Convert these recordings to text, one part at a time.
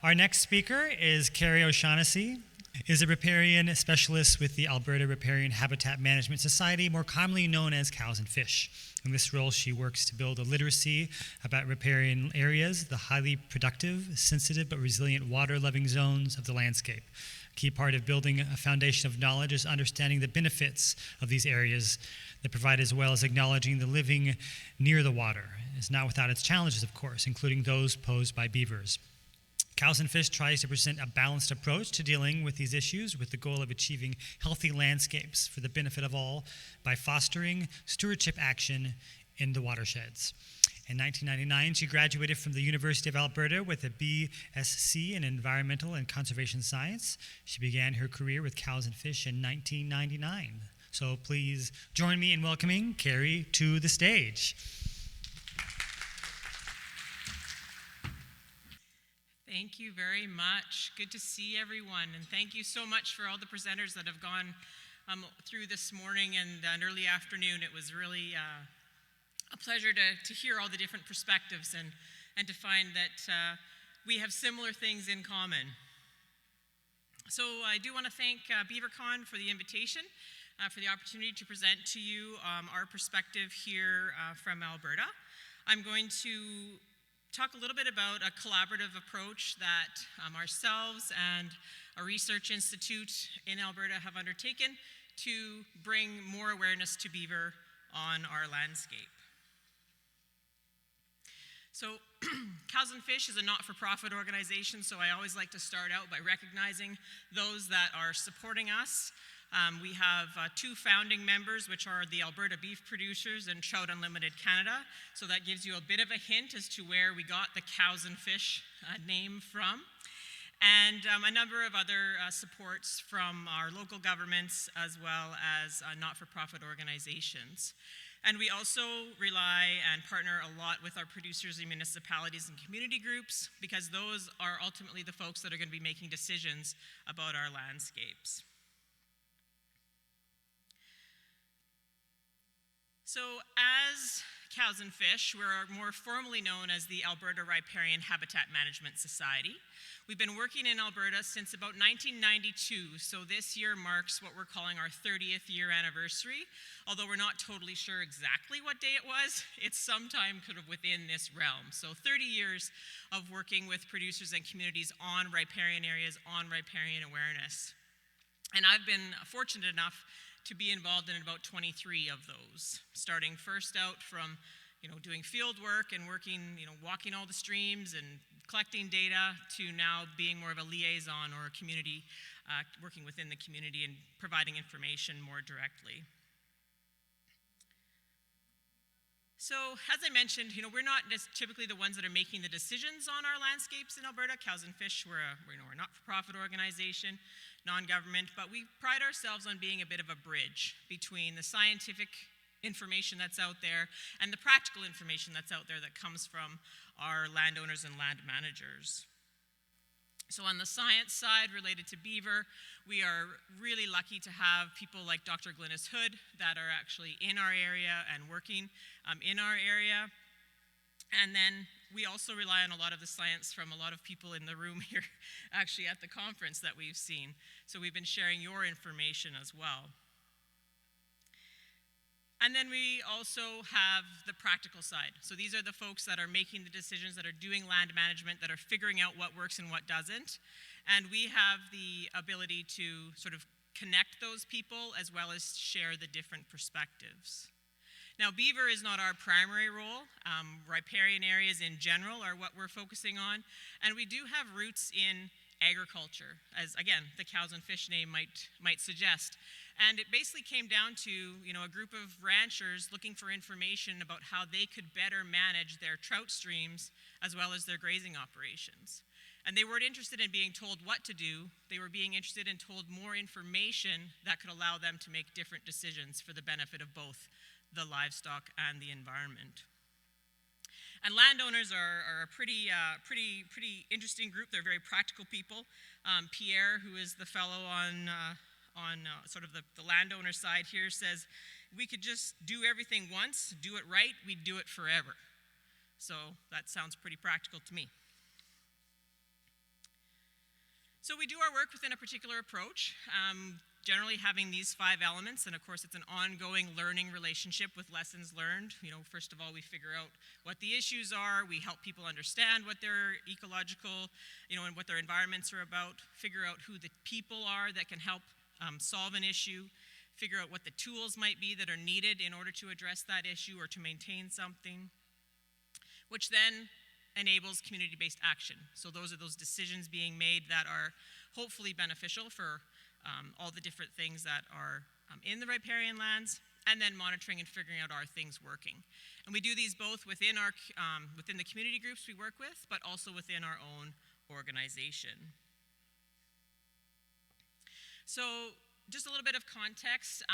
Our next speaker is Kerri O'Shaughnessy, is a Riparian Specialist with the Alberta Riparian Habitat Management Society, more commonly known as Cows and Fish. In this role, she works to build a literacy about riparian areas, the highly productive, sensitive, but resilient water-loving zones of the landscape. A key part of building a foundation of knowledge is understanding the benefits of these areas that provide, as well as acknowledging the living near the water. It's not without its challenges, of course, including those posed by beavers. Cows and Fish tries to present a balanced approach to dealing with these issues with the goal of achieving healthy landscapes for the benefit of all by fostering stewardship action in the watersheds. In 1999, she graduated from the University of Alberta with a B.Sc in Environmental and Conservation Science. She began her career with Cows and Fish in 1999. So please join me in welcoming Kerri to the stage. Thank you very much. Good to see everyone, and thank you so much for all the presenters that have gone through this morning and an early afternoon. It was really a pleasure to hear all the different perspectives and to find that we have similar things in common. So I do want to thank BeaverCon for the invitation, for the opportunity to present to you our perspective here from Alberta. I'm going to talk a little bit about a collaborative approach that ourselves and a research institute in Alberta have undertaken to bring more awareness to beaver on our landscape. So Cows and Fish is a not-for-profit organization, so I always like to start out by recognizing those that are supporting us. We have two founding members, which are the Alberta Beef Producers and Trout Unlimited Canada. So that gives you a bit of a hint as to where we got the Cows and Fish name from. And a number of other supports from our local governments as well as not-for-profit organizations. And we also rely and partner a lot with our producers in municipalities and community groups because those are ultimately the folks that are going to be making decisions about our landscapes. So as Cows and Fish, we're more formally known as the Alberta Riparian Habitat Management Society. We've been working in Alberta since about 1992, so this year marks what we're calling our 30th year anniversary. Although we're not totally sure exactly what day it was, it's sometime kind of within this realm. So 30 years of working with producers and communities on riparian areas, on riparian awareness. And I've been fortunate enough to be involved in about 23 of those, starting first out from, doing field work and working, walking all the streams and collecting data to now being more of a liaison or a community, working within the community and providing information more directly. So, as I mentioned, we're not just typically the ones that are making the decisions on our landscapes in Alberta. Cows and Fish, we're a not-for-profit organization, non-government, but we pride ourselves on being a bit of a bridge between the scientific information that's out there and the practical information that's out there that comes from our landowners and land managers. So on the science side related to beaver, we are really lucky to have people like Dr. Glynis Hood that are actually in our area and working in our area. And then we also rely on a lot of the science from a lot of people in the room here, actually at the conference that we've seen. So we've been sharing your information as well. And then we also have the practical side. So these are the folks that are making the decisions, that are doing land management, that are figuring out what works and what doesn't. And we have the ability to sort of connect those people as well as share the different perspectives. Now, beaver is not our primary role. Riparian areas in general are what we're focusing on. And we do have roots in agriculture, as, again, the Cows and Fish name might suggest. And it basically came down to, a group of ranchers looking for information about how they could better manage their trout streams as well as their grazing operations. And they weren't interested in being told what to do. They were being interested in told more information that could allow them to make different decisions for the benefit of both the livestock and the environment. And landowners are a pretty interesting group. They're very practical people. Pierre, who is the fellow on sort of the landowner side here, says, we could just do everything once, do it right, we'd do it forever. So that sounds pretty practical to me. So we do our work within a particular approach, generally having these 5 elements, and of course it's an ongoing learning relationship with lessons learned. First of all, we figure out what the issues are, we help people understand what their ecological, and what their environments are about, figure out who the people are that can help solve an issue, figure out what the tools might be that are needed in order to address that issue or to maintain something, which then enables community-based action. So those are those decisions being made that are hopefully beneficial for all the different things that are in the riparian lands, and then monitoring and figuring out are things working. And we do these both within the community groups we work with, but also within our own organization. So just a little bit of context.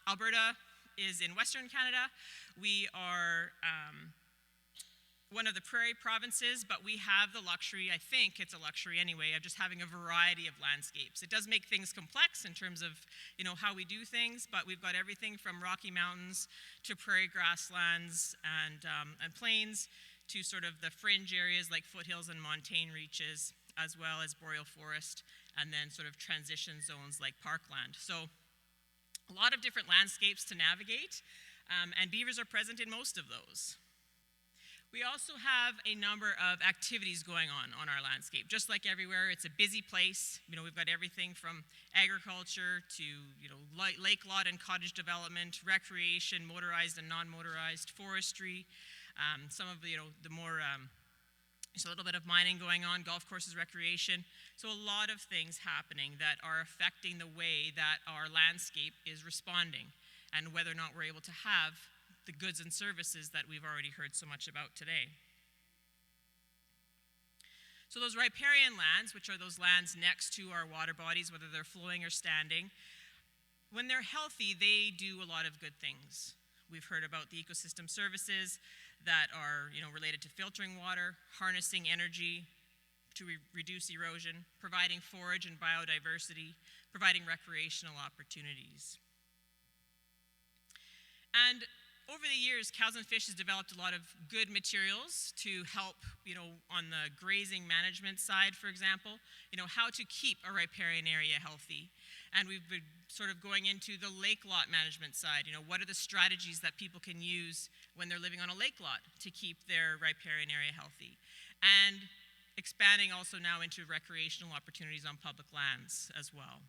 Alberta is in Western Canada. We are one of the prairie provinces, but we have the luxury, I think it's a luxury anyway, of just having a variety of landscapes. It does make things complex in terms of how we do things, but we've got everything from Rocky Mountains to prairie grasslands and plains to sort of the fringe areas like foothills and montane reaches, as well as boreal forest, and then sort of transition zones like parkland. So a lot of different landscapes to navigate, and beavers are present in most of those. We also have a number of activities going on our landscape. Just like everywhere, it's a busy place. We've got everything from agriculture to lake lot and cottage development, recreation, motorized and non-motorized, forestry, some of the more, there's a little bit of mining going on, golf courses, recreation. So a lot of things happening that are affecting the way that our landscape is responding and whether or not we're able to have the goods and services that we've already heard so much about today. So those riparian lands, which are those lands next to our water bodies, whether they're flowing or standing, when they're healthy, they do a lot of good things. We've heard about the ecosystem services that are related to filtering water, harnessing energy to reduce erosion, providing forage and biodiversity, providing recreational opportunities. And over the years, Cows and Fish has developed a lot of good materials to help, on the grazing management side, for example, how to keep a riparian area healthy. And we've been sort of going into the lake lot management side. What are the strategies that people can use when they're living on a lake lot to keep their riparian area healthy? And expanding also now into recreational opportunities on public lands as well.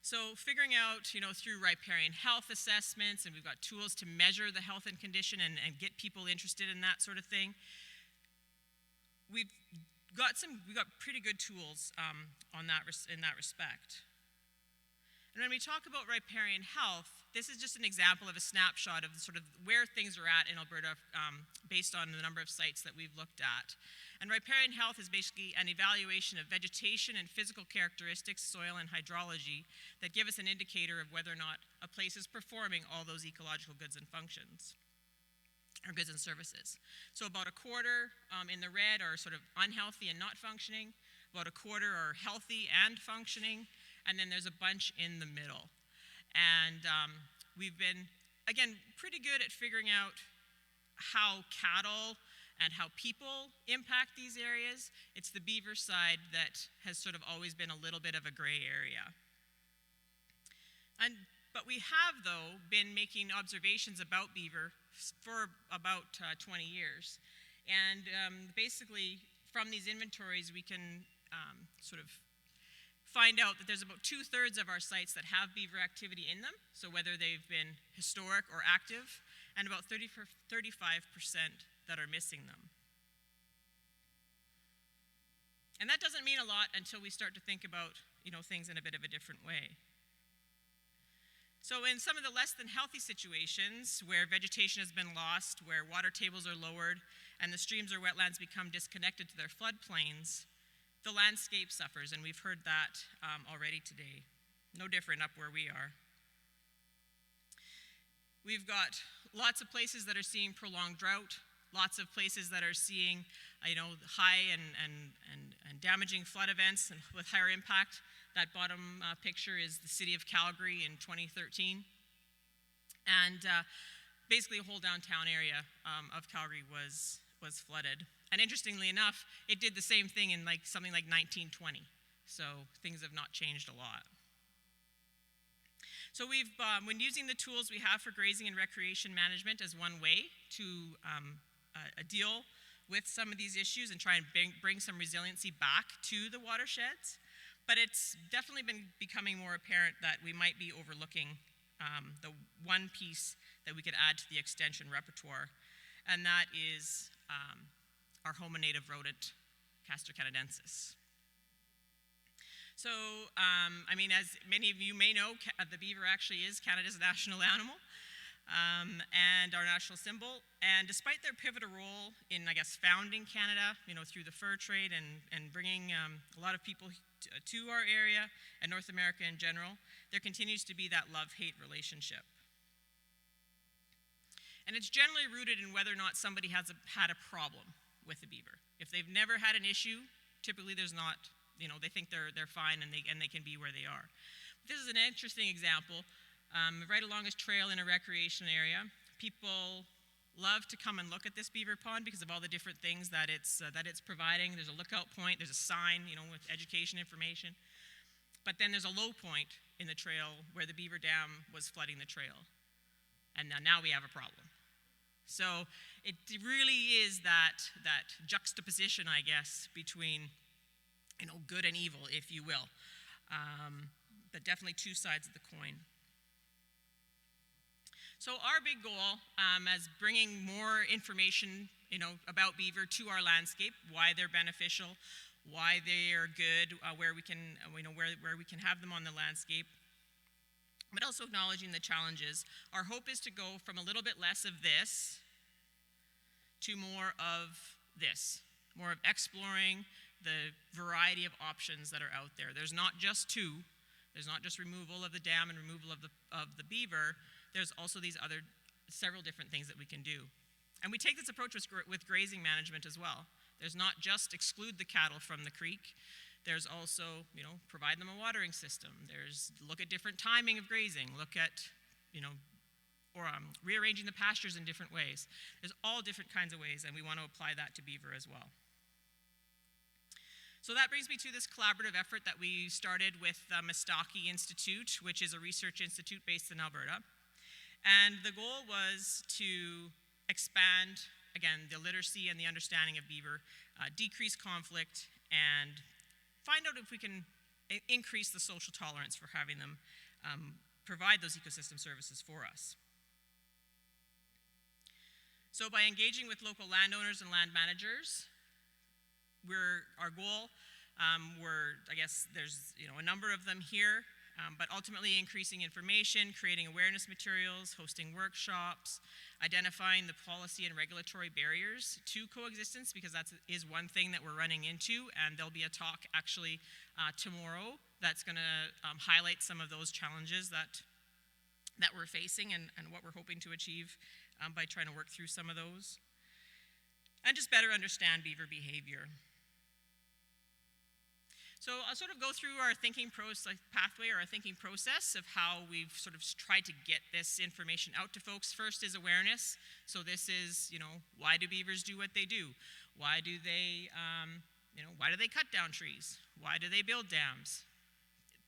So figuring out, through riparian health assessments, and we've got tools to measure the health and condition and get people interested in that sort of thing. We've got pretty good tools in that respect. And when we talk about riparian health, this is just an example of a snapshot of sort of where things are at in Alberta based on the number of sites that we've looked at. And riparian health is basically an evaluation of vegetation and physical characteristics, soil and hydrology, that give us an indicator of whether or not a place is performing all those ecological goods and functions, or goods and services. So about a quarter in the red are sort of unhealthy and not functioning, about a quarter are healthy and functioning, and then there's a bunch in the middle. And we've been, again, pretty good at figuring out how cattle and how people impact these areas. It's the beaver side that has sort of always been a little bit of a gray area. But we have, though, been making observations about beaver for about 20 years. And basically, from these inventories, we can sort of find out that there's about 2/3 of our sites that have beaver activity in them, so whether they've been historic or active, and about 35% that are missing them. And that doesn't mean a lot until we start to think about, things in a bit of a different way. So in some of the less than healthy situations where vegetation has been lost, where water tables are lowered, and the streams or wetlands become disconnected to their floodplains, the landscape suffers, and we've heard that already today. No different up where we are. We've got lots of places that are seeing prolonged drought, lots of places that are seeing, high and damaging flood events and with higher impact. That bottom picture is the city of Calgary in 2013. And basically a whole downtown area of Calgary was flooded. And interestingly enough, it did the same thing in something like 1920. So things have not changed a lot. So we've been using the tools we have for grazing and recreation management as one way to deal with some of these issues and try and bring some resiliency back to the watersheds. But it's definitely been becoming more apparent that we might be overlooking the one piece that we could add to the extension repertoire, and that is our homonative rodent, Castor canadensis. So, as many of you may know, the beaver actually is Canada's national animal and our national symbol. And despite their pivotal role in, founding Canada, through the fur trade and bringing a lot of people to our area and North America in general, there continues to be that love-hate relationship. And it's generally rooted in whether or not somebody has had a problem with the beaver. If they've never had an issue, typically there's not. They think they're fine and they can be where they are. This is an interesting example. Right along this trail in a recreation area, people love to come and look at this beaver pond because of all the different things that it's providing. There's a lookout point, there's a sign, with education information. But then there's a low point in the trail where the beaver dam was flooding the trail. And now we have a problem. So it really is that juxtaposition, I guess, between good and evil, if you will. But definitely two sides of the coin. So our big goal as bringing more information, about beaver to our landscape, why they're beneficial, why they are good, where we can have them on the landscape, but also acknowledging the challenges. Our hope is to go from a little bit less of this to more of this, more of exploring the variety of options that are out there. There's not just two. There's not just removal of the dam and removal of the beaver. There's also these other several different things that we can do. And we take this approach with grazing management as well. There's not just exclude the cattle from the creek. There's also, provide them a watering system. There's look at different timing of grazing. Look at, rearranging the pastures in different ways. There's all different kinds of ways, and we want to apply that to beaver as well. So that brings me to this collaborative effort that we started with the Mistaki Institute, which is a research institute based in Alberta. And the goal was to expand, again, the literacy and the understanding of beaver, decrease conflict, and find out if we can increase the social tolerance for having them provide those ecosystem services for us. So by engaging with local landowners and land managers, our goal, there's a number of them here, but ultimately increasing information, creating awareness materials, hosting workshops, identifying the policy and regulatory barriers to coexistence, because that is one thing that we're running into, and there'll be a talk actually tomorrow that's going to highlight some of those challenges that we're facing and what we're hoping to achieve by trying to work through some of those, and just better understand beaver behavior. So I'll sort of go through our thinking pathway or our thinking process of how we've sort of tried to get this information out to folks. First is awareness. So this is, why do beavers do what they do? Why do they cut down trees? Why do they build dams?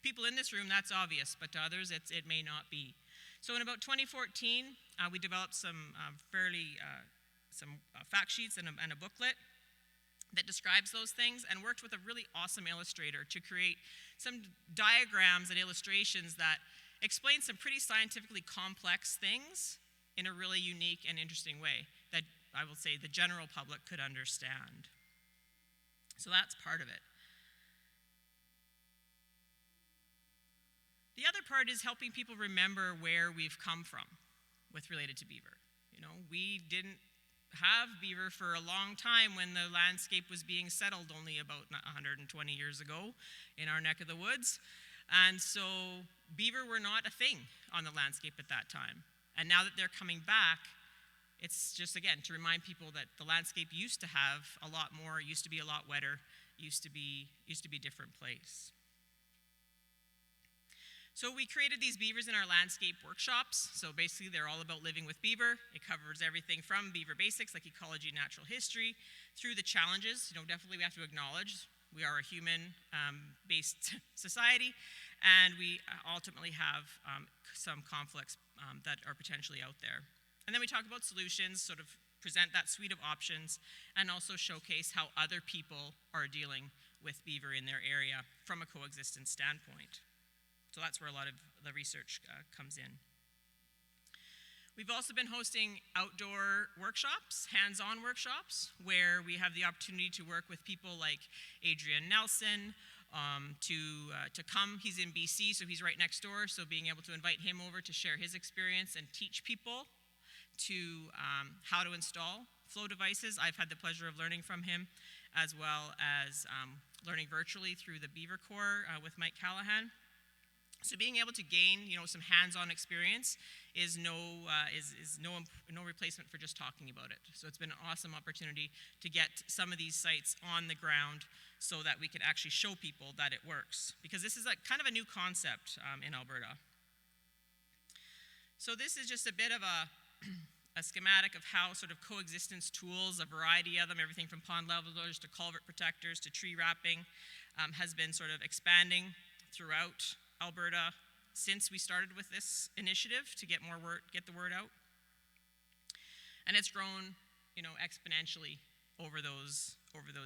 People in this room, that's obvious, but to others, it may not be. So in about 2014, we developed some fact sheets and a booklet that describes those things, and worked with a really awesome illustrator to create some diagrams and illustrations that explain some pretty scientifically complex things in a really unique and interesting way that I will say the general public could understand. So that's part of it. The other part is helping people remember where we've come from related to beaver. We didn't have beaver for a long time when the landscape was being settled only about 120 years ago in our neck of the woods. And so beaver were not a thing on the landscape at that time. And now that they're coming back, it's just, again, to remind people that the landscape used to have a lot more, used to be a lot wetter, used to be a different place. So we created these beavers in our landscape workshops. So basically they're all about living with beaver. It covers everything from beaver basics like ecology and natural history through the challenges. Definitely we have to acknowledge we are a human-based society, and we ultimately have some conflicts that are potentially out there. And then we talk about solutions, sort of present that suite of options, and also showcase how other people are dealing with beaver in their area from a coexistence standpoint. So that's where a lot of the research comes in. We've also been hosting outdoor workshops, hands-on workshops, where we have the opportunity to work with people like Adrian Nelson to come. He's in B.C, so he's right next door, so being able to invite him over to share his experience and teach people to how to install flow devices. I've had the pleasure of learning from him, as well as learning virtually through the Beaver Corps with Mike Callahan. So being able to gain, some hands-on experience is no replacement for just talking about it. So it's been an awesome opportunity to get some of these sites on the ground so that we can actually show people that it works. Because this is kind of a new concept in Alberta. So this is just a bit of a schematic of how sort of coexistence tools, a variety of them, everything from pond levelers to culvert protectors to tree wrapping, has been sort of expanding throughout Alberta since we started with this initiative to get the word out. And it's grown, exponentially over those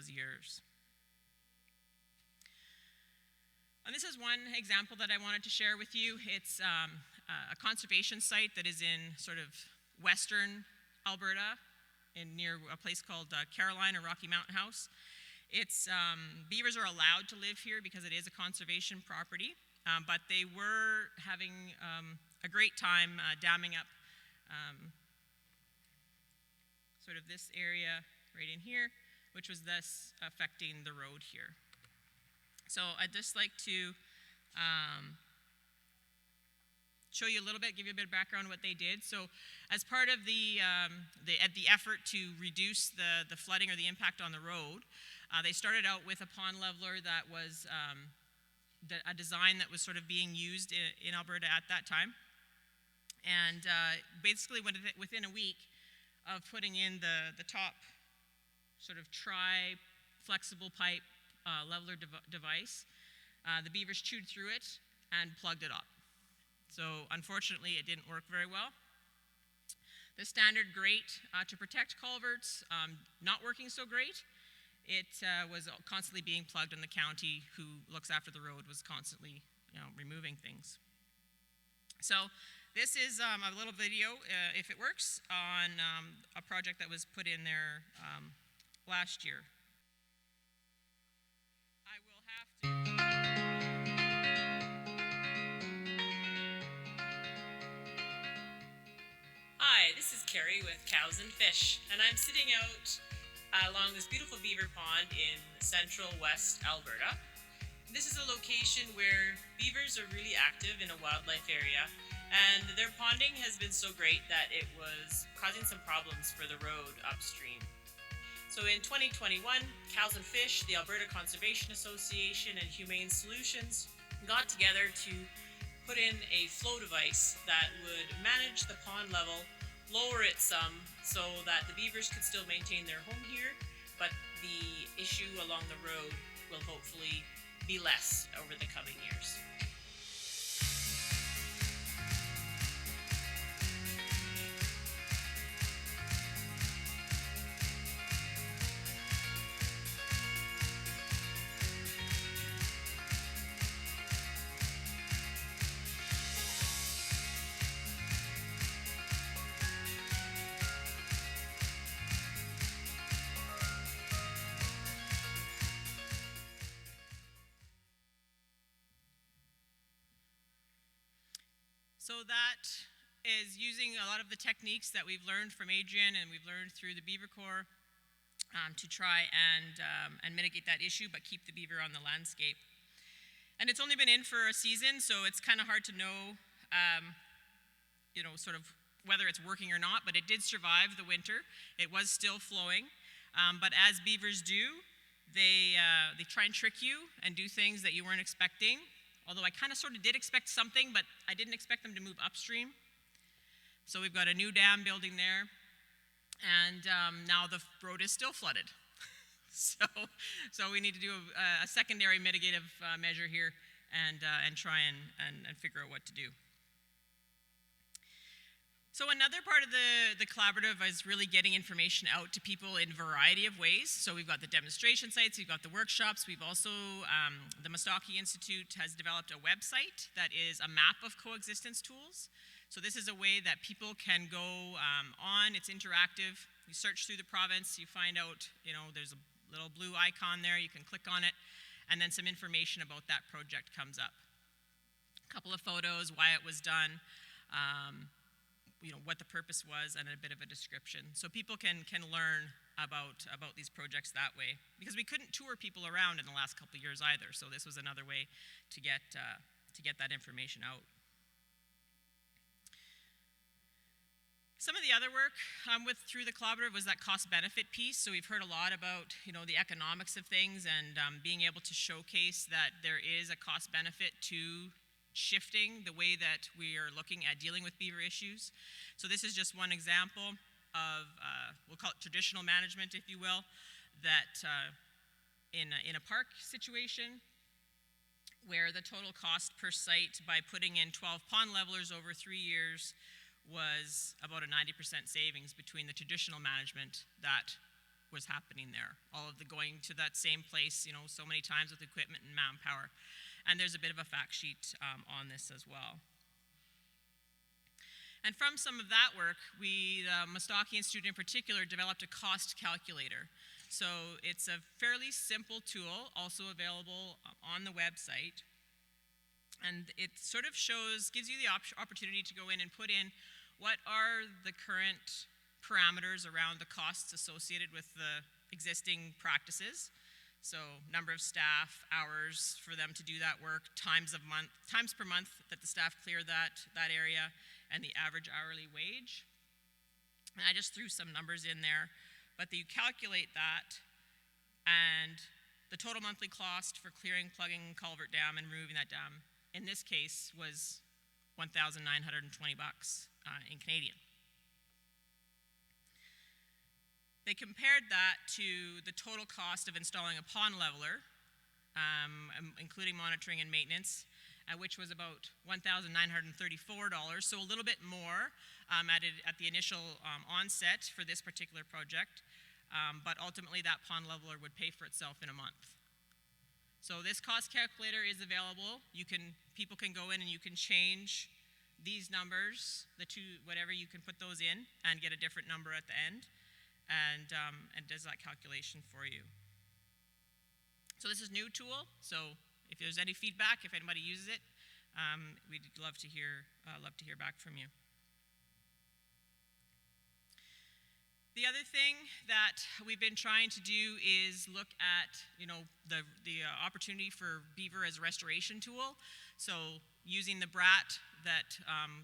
years. And this is one example that I wanted to share with you. It's a conservation site that is in sort of western Alberta, near a place called Caroline or Rocky Mountain House. It's beavers are allowed to live here because it is a conservation property. But they were having a great time damming up sort of this area right in here, which was thus affecting the road here. So I'd just like to show you a little bit, give you a bit of background on what they did. So as part of the effort to reduce the flooding or the impact on the road, they started out with a pond leveler that was a design that was sort of being used in Alberta at that time. And basically within a week of putting in the top sort of tri-flexible pipe leveler device, the beavers chewed through it and plugged it up. So unfortunately it didn't work very well. The standard grate to protect culverts, not working so great. It was constantly being plugged, and the county who looks after the road was constantly, removing things. So this is a little video, if it works, on a project that was put in there last year. I will have to. Hi, this is Kerri with Cows and Fish, and I'm sitting out along this beautiful beaver pond in central west Alberta. This is a location where beavers are really active in a wildlife area, and their ponding has been so great that it was causing some problems for the road upstream. So in 2021, Cows and Fish, the Alberta Conservation Association, and Humane Solutions got together to put in a flow device that would manage the pond level, lower it some so that the beavers could still maintain their home here, but the issue along the road will hopefully be less over the coming years. So that is using a lot of the techniques that we've learned from Adrian and we've learned through the Beaver Corps to try and mitigate that issue, but keep the beaver on the landscape. And it's only been in for a season, so it's kind of hard to know, sort of whether it's working or not, but it did survive the winter. It was still flowing, but as beavers do, they try and trick you and do things that you weren't expecting, although I kind of sort of did expect something, but I didn't expect them to move upstream. So we've got a new dam building there, and now the road is still flooded. So we need to do a secondary mitigative measure here and try and figure out what to do. So another part of the collaborative is really getting information out to people in a variety of ways. So we've got the demonstration sites, we've got the workshops, we've also, the Mustache Institute has developed a website that is a map of coexistence tools. So this is a way that people can go on, it's interactive. You search through the province, you find out, there's a little blue icon there, you can click on it, and then some information about that project comes up. A couple of photos, why it was done, what the purpose was, and a bit of a description. So people can learn about these projects that way. Because we couldn't tour people around in the last couple of years either, so this was another way to get that information out. Some of the other work through the collaborative was that cost-benefit piece. So we've heard a lot about the economics of things and being able to showcase that there is a cost-benefit to shifting the way that we are looking at dealing with beaver issues. So this is just one example of, we'll call it traditional management, if you will, that in a park situation where the total cost per site by putting in 12 pond levelers over 3 years was about a 90% savings between the traditional management that was happening there. All of the going to that same place, so many times with equipment and manpower. And there's a bit of a fact sheet on this as well. And from some of that work, the Mustache Institute in particular developed a cost calculator. So it's a fairly simple tool, also available on the website. And it sort of gives you the opportunity to go in and put in what are the current parameters around the costs associated with the existing practices. So number of staff, hours for them to do that work, times per month that the staff clear that area, and the average hourly wage. And I just threw some numbers in there, but you calculate that, and the total monthly cost for clearing, plugging culvert dam, and removing that dam, in this case, was $1,920 in Canadian. They compared that to the total cost of installing a pond leveler, including monitoring and maintenance, which was about $1,934, so a little bit more at the initial onset for this particular project, but ultimately that pond leveler would pay for itself in a month. So this cost calculator is available. People can go in and you can change these numbers, whatever, you can put those in and get a different number at the end. And does that calculation for you. So this is a new tool, so if there's any feedback, if anybody uses it, we'd love to hear back from you. The other thing that we've been trying to do is look at the opportunity for Beaver as a restoration tool. So using the BRAT that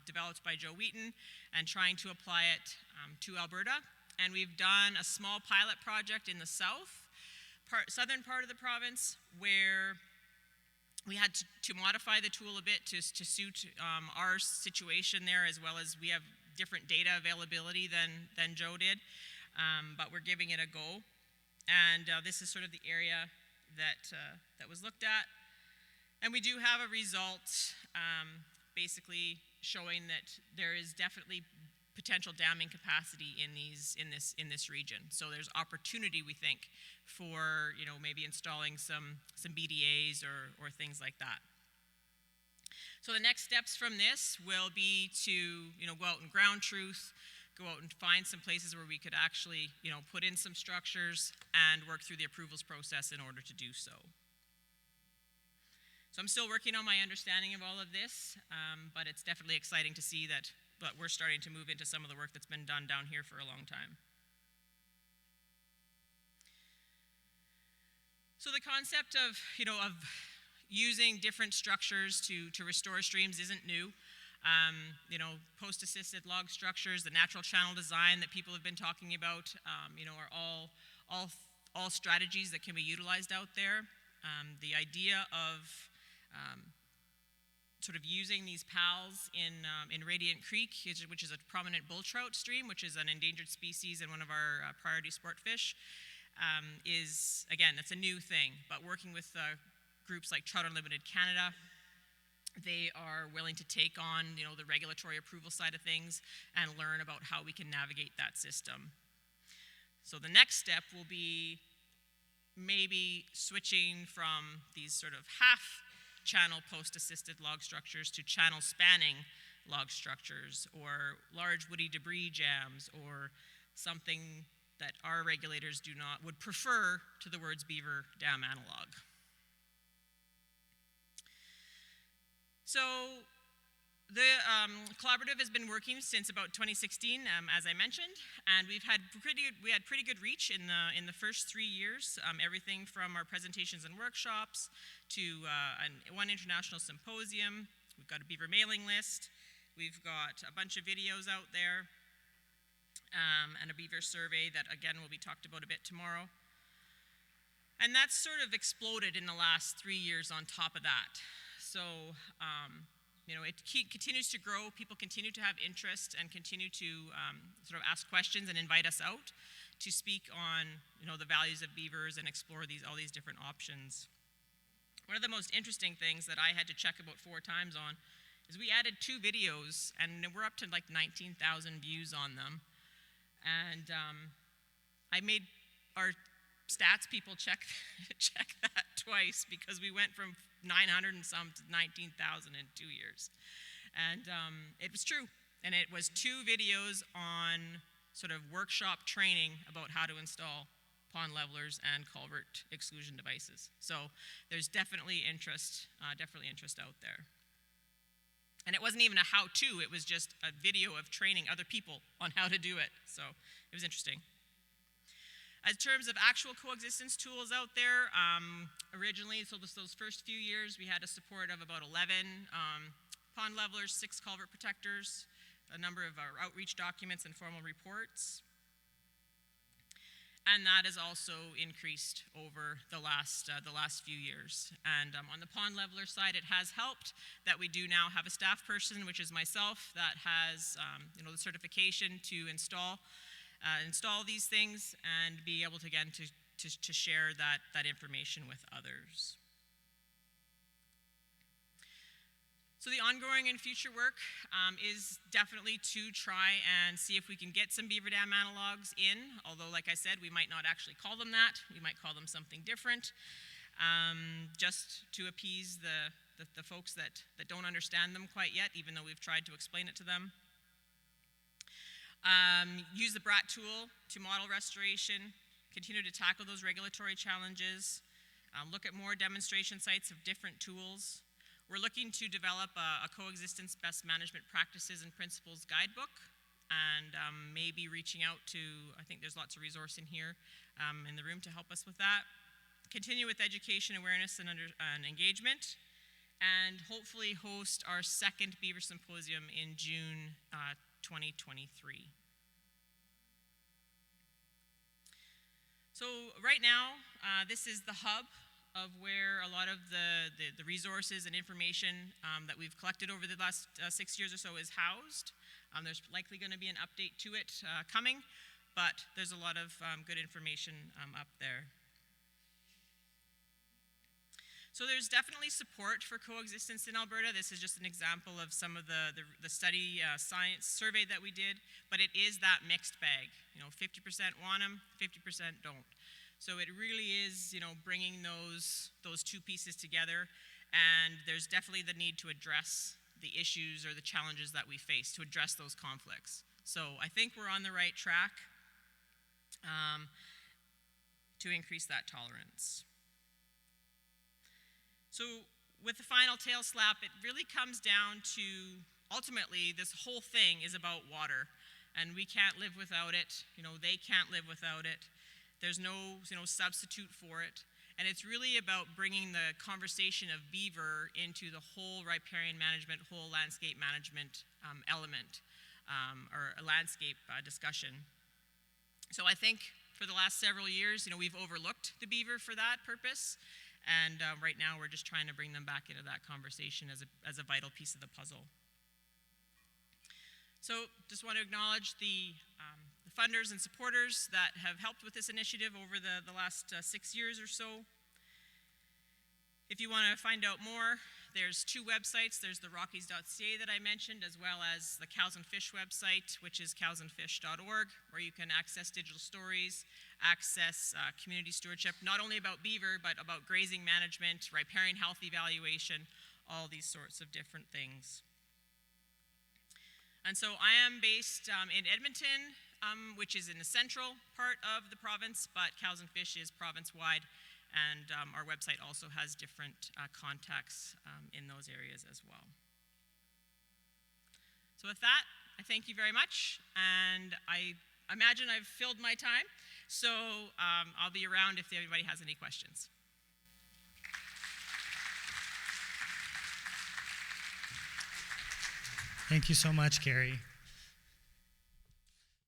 developed by Joe Wheaton and trying to apply it to Alberta. And we've done a small pilot project in the southern part of the province where we had to modify the tool a bit to suit our situation there, as well as we have different data availability than Joe did, but we're giving it a go. And this is sort of the area that was looked at. And we do have a result basically showing that there is definitely potential damming capacity in this region. So there's opportunity, we think, for maybe installing some BDAs or things like that. So the next steps from this will be to go out and ground truth, go out and find some places where we could actually put in some structures and work through the approvals process in order to do so. So I'm still working on my understanding of all of this, but it's definitely exciting to see that. But we're starting to move into some of the work that's been done down here for a long time. So the concept of using different structures to restore streams isn't new. Post-assisted log structures, the natural channel design that people have been talking about, are all strategies that can be utilized out there. The idea of sort of using these PALs in Radiant Creek, which is a prominent bull trout stream, which is an endangered species and one of our priority sport fish, is, again, that's a new thing. But working with groups like Trout Unlimited Canada, they are willing to take on, the regulatory approval side of things and learn about how we can navigate that system. So the next step will be maybe switching from these sort of half-channel post-assisted log structures to channel-spanning log structures, or large woody debris jams, or something that our regulators would prefer to the words beaver dam analog. So the collaborative has been working since about 2016, as I mentioned, and we had pretty good reach in the first 3 years. Everything from our presentations and workshops to one international symposium. We've got a beaver mailing list. We've got a bunch of videos out there, and a beaver survey that, again, will be talked about a bit tomorrow. And that's sort of exploded in the last 3 years on top of that. So, it continues to grow. People continue to have interest and continue to sort of ask questions and invite us out to speak on, the values of beavers and explore all these different options. One of the most interesting things that I had to check about 4 times on is we added 2 videos, and we're up to like 19,000 views on them. And I made our stats people check that twice, because we went from 900 and some to 19,000 in 2 years. And it was true. And it was 2 videos on sort of workshop training about how to install pond levelers and culvert exclusion devices. So there's definitely interest out there. And it wasn't even a how-to, it was just a video of training other people on how to do it. So it was interesting. In terms of actual coexistence tools out there, originally, so those first few years, we had a support of about 11 pond levelers, 6 culvert protectors, a number of our outreach documents and formal reports. And that has also increased over the last few years. And on the pond leveler side, it has helped that we do now have a staff person, which is myself, that has the certification to install these things and be able to, again, to share that information with others. So the ongoing and future work is definitely to try and see if we can get some beaver dam analogs in, although, like I said, we might not actually call them that. We might call them something different, just to appease the folks that don't understand them quite yet, even though we've tried to explain it to them. Use the BRAT tool to model restoration, continue to tackle those regulatory challenges, look at more demonstration sites of different tools. We're looking to develop a coexistence best management practices and principles guidebook, and maybe reaching out to, I think there's lots of resource in here in the room to help us with that. Continue with education, awareness, and engagement, and hopefully host our 2nd Beaver Symposium in June 2023. So right now, this is the hub of where a lot of the resources and information that we've collected over the last 6 years or so is housed. There's likely going to be an update to it coming, but there's a lot of good information up there. So there's definitely support for coexistence in Alberta. This is just an example of some of the study science survey that we did, but it is that mixed bag. 50% want them, 50% don't. So it really is, bringing those 2 pieces together, and there's definitely the need to address the issues or the challenges that we face, to address those conflicts. So I think we're on the right track to increase that tolerance. So with the final tail slap, it really comes down to, ultimately, this whole thing is about water, and we can't live without it. They can't live without it. There's no substitute for it. And it's really about bringing the conversation of beaver into the whole riparian management, whole landscape management element, or a landscape discussion. So I think for the last several years, we've overlooked the beaver for that purpose. And right now we're just trying to bring them back into that conversation as a vital piece of the puzzle. So just want to acknowledge the funders and supporters that have helped with this initiative over the last 6 years or so. If you want to find out more, there's 2 websites. There's the rockies.ca that I mentioned, as well as the Cows and Fish website, which is cowsandfish.org, where you can access digital stories, access community stewardship, not only about beaver, but about grazing management, riparian health evaluation, all these sorts of different things. And so I am based in Edmonton, which is in the central part of the province, but Cows and Fish is province-wide, and our website also has different contacts in those areas as well. So with that, I thank you very much, and I imagine I've filled my time, so I'll be around if anybody has any questions. Thank you so much, Kerri.